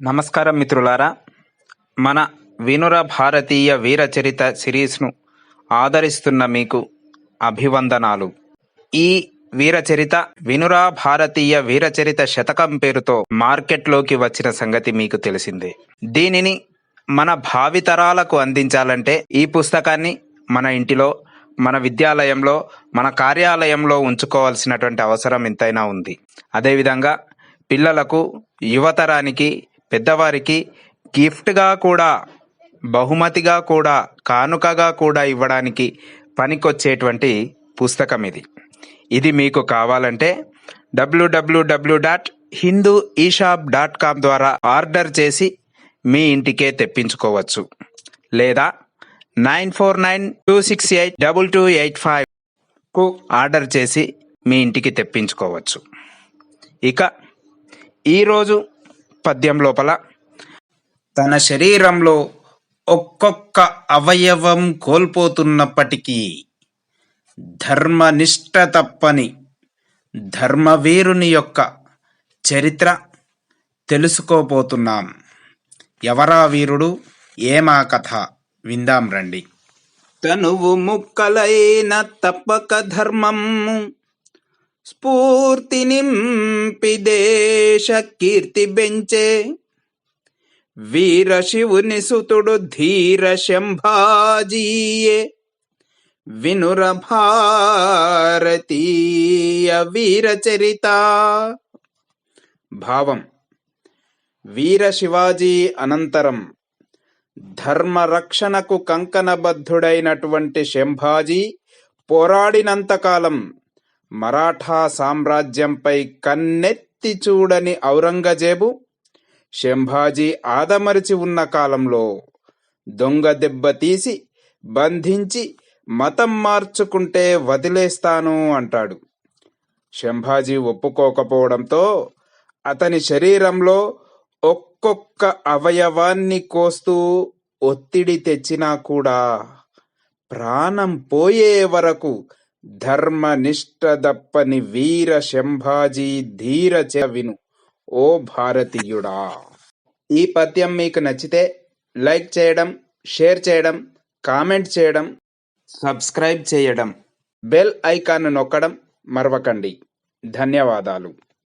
నమస్కారం మిత్రులారా, మన వినుర భారతీయ వీరచరిత సిరీస్ను ఆదరిస్తున్న మీకు అభివందనాలు. ఈ వీరచరిత వినుర భారతీయ వీరచరిత శతకం పేరుతో మార్కెట్లోకి వచ్చిన సంగతి మీకు తెలిసిందే. దీనిని మన భావితరాలకు అందించాలంటే ఈ పుస్తకాన్ని మన ఇంటిలో, మన విద్యాలయంలో, మన కార్యాలయంలో ఉంచుకోవాల్సినటువంటి అవసరం ఎంతైనా ఉంది. అదేవిధంగా పిల్లలకు, యువతరానికి, పెద్దవారికి గిఫ్ట్గా కూడా, బహుమతిగా కూడా, కానుకగా కూడా ఇవ్వడానికి పనికొచ్చేటువంటి పుస్తకం ఇది మీకు కావాలంటే www.hindueshop.com ద్వారా ఆర్డర్ చేసి మీ ఇంటికే తెప్పించుకోవచ్చు. లేదా 9492682285కు ఆర్డర్ చేసి మీ ఇంటికి తెప్పించుకోవచ్చు. ఇక ఈరోజు పద్యం లోపల తన శరీరంలో ఒక్కొక్క అవయవం కోల్పోతున్నప్పటికీ ధర్మనిష్ట తప్పని ధర్మవీరుని యొక్క చరిత్ర తెలుసుకోబోతున్నాం. ఎవరా వీరుడు, ఏమా కథ విందాం రండి. తనువు ముక్కలైన తప్పక ధర్మము స్ఫూర్తి నింపి దేశ కీర్తి బెంచే వీర శివుని సుతుడు ధీర శంభాజీయే వినుర భారతీయ వీరచరిత. భావం: వీర శివాజీ అనంతరం ధర్మరక్షణకు కంకణబద్ధుడైనటువంటి శంభాజీ పోరాడినంతకాలం మరాఠా సామ్రాజ్యంపై కన్నెత్తి చూడని ఔరంగజేబు శంభాజీ ఆదమరిచి ఉన్న కాలంలో దొంగ దెబ్బ తీసి బంధించి మతం మార్చుకుంటే వదిలేస్తాను అంటాడు. శంభాజీ ఒప్పుకోకపోవడంతో అతని శరీరంలో ఒక్కొక్క అవయవాన్ని కోస్తూ ఒత్తిడి తెచ్చినా కూడా ప్రాణం పోయే వరకు ధర్మనిష్ట దప్పని వీర శంభాజీ ధీర విను ఓ భారతీయుడా. ఈ పద్యం మీకు నచ్చితే లైక్ చేయడం, షేర్ చేయడం, కామెంట్ చేయడం, సబ్స్క్రైబ్ చేయడం, బెల్ ఐకాన్ నొక్కడం మరవకండి. ధన్యవాదాలు.